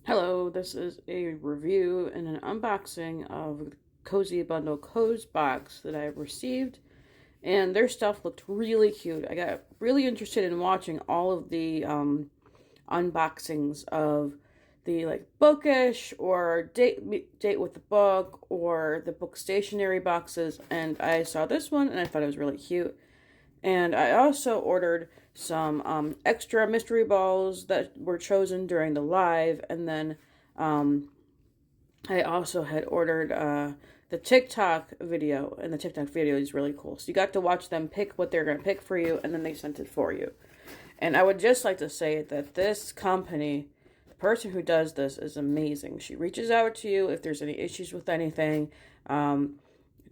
Hello, this is a review and an unboxing of Cozy Bundle Cozy box that I received, and their stuff looked really cute. I got really interested in watching all of the unboxings of the bookish or date with the book or the book stationery boxes, and I saw this one and I thought it was really cute. And I also ordered some extra mystery balls that were chosen during the live. And then I also had ordered the TikTok video. And the TikTok video is really cool. So you got to watch them pick what they're going to pick for you. And then they sent it for you. And I would just like to say that this company, the person who does this, is amazing. She reaches out to you if there's any issues with anything.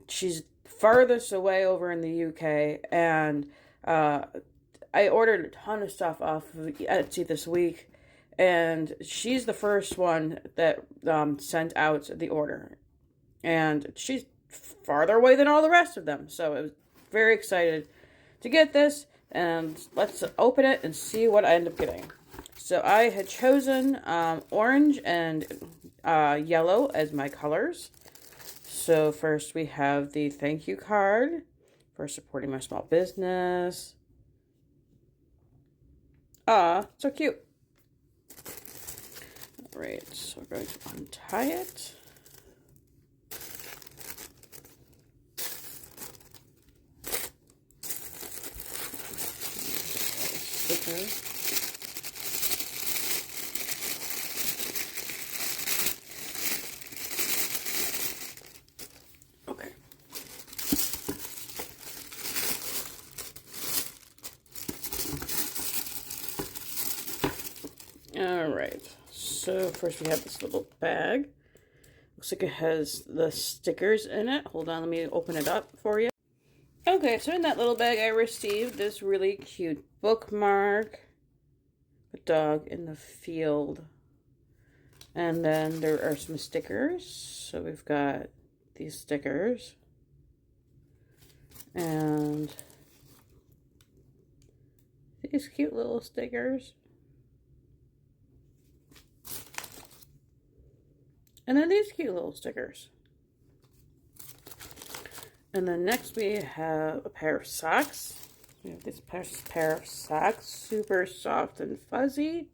She's farthest away over in the UK, and I ordered a ton of stuff off of Etsy this week, and she's the first one that sent out the order, and she's farther away than all the rest of them, so I was very excited to get this, and let's open it and see what I end up getting. So I had chosen orange and yellow as my colors. So first we have the thank you card for supporting my small business. So cute. All right, so we're going to untie it. Sticker. Alright, so first we have this little bag. Looks like it has the stickers in it. Hold on, let me open it up for you. Okay, so in that little bag I received this really cute bookmark. A dog in the field. And then there are some stickers. So we've got these stickers. And these cute little stickers. And then these cute little stickers. And then next we have a pair of socks. We have this pair of socks, super soft and fuzzy.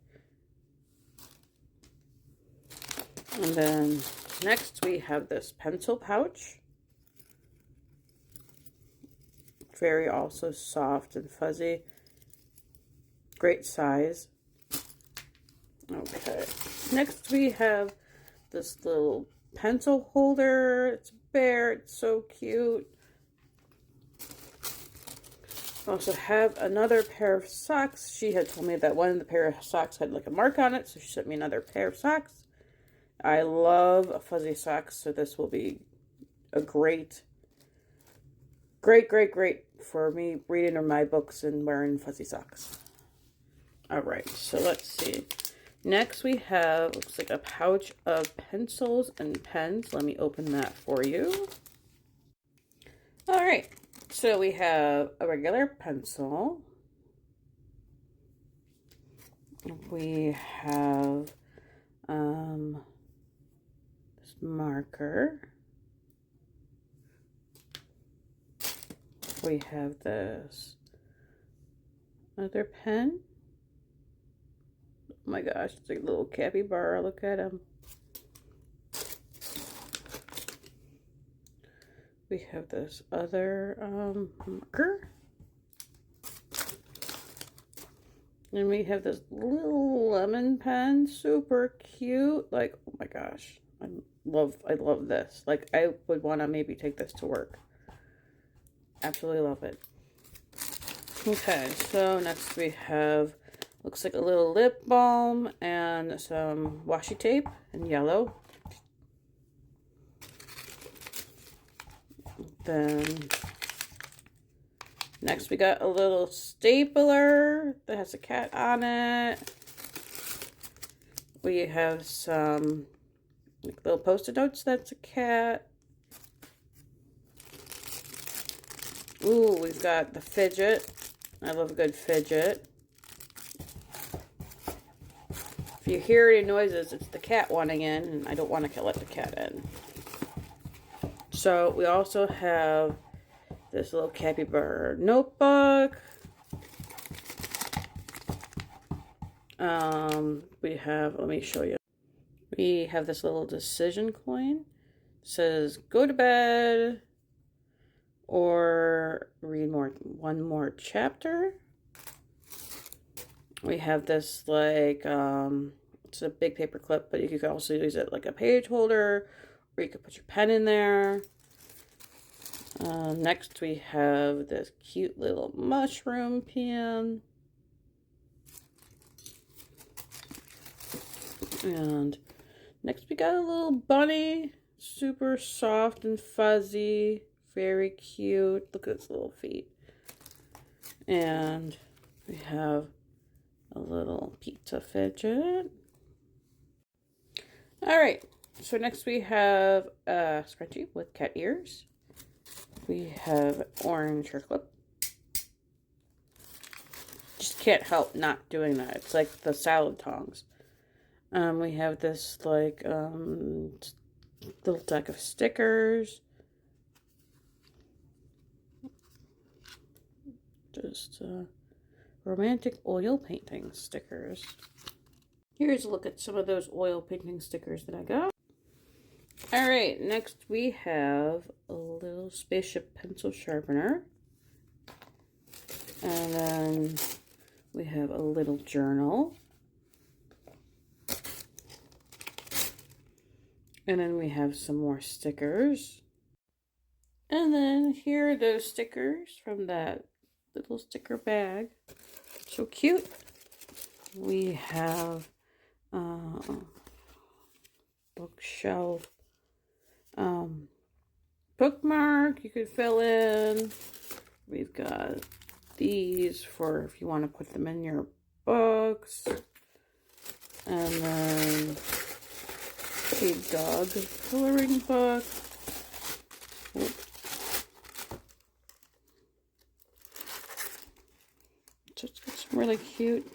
And then next we have this pencil pouch. Very also soft and fuzzy. Great size. Okay. Next we have this little pencil holder. It's a bear. It's so cute. I also have another pair of socks. She had told me that one of the pair of socks had like a mark on it, so she sent me another pair of socks. I love fuzzy socks, so this will be a great for me reading my books and wearing fuzzy socks. All right, so let's see. Next we have, looks like a pouch of pencils and pens. Let me open that for you. All right, so we have a regular pencil. We have this marker. We have this other pen. Oh my gosh, it's like a little capybara. Look at him. We have this other marker. And we have this little lemon pen. Super cute. Like, oh my gosh. I love this. Like, I would want to maybe take this to work. Absolutely love it. Okay, so next we have, looks like a little lip balm and some washi tape in yellow. Then next we got a little stapler that has a cat on it. We have some little post-it notes. That's a cat. Ooh, we've got the fidget. I love a good fidget. If you hear any noises, it's the cat wanting in, and I don't want to let the cat in. So we also have this little capybara notebook. We have, let me show you. We have this little decision coin. It says, go to bed or read one more chapter. We have this like, it's a big paper clip, but you could also use it like a page holder, or you could put your pen in there. Next we have this cute little mushroom pen. And next we got a little bunny, super soft and fuzzy, very cute. Look at its little feet. And we have a little pizza fidget. Alright, so next we have a scrunchie with cat ears. We have orange hair clip. Just can't help not doing that. It's like the salad tongs. We have this like little deck of stickers. Just romantic oil painting stickers. Here's a look at some of those oil painting stickers that I got. Alright, next we have a little spaceship pencil sharpener. And then we have a little journal. And then we have some more stickers. And then here are those stickers from that little sticker bag. So cute. We have bookshelf bookmark you could fill in. We've got these for if you want to put them in your books. And then a dog coloring book. Oop. So it's got some really cute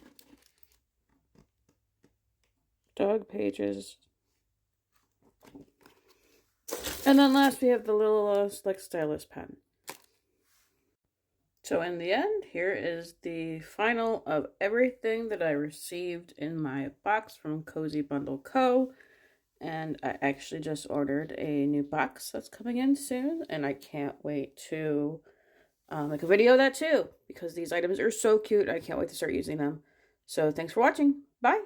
dog pages. And then last we have the little like stylus pen. So in the end, here is the final of everything that I received in my box from Cozy Bundle Co. And I actually just ordered a new box that's coming in soon, and I can't wait to make a video of that too, because these items are so cute. I can't wait to start using them. So thanks for watching. Bye!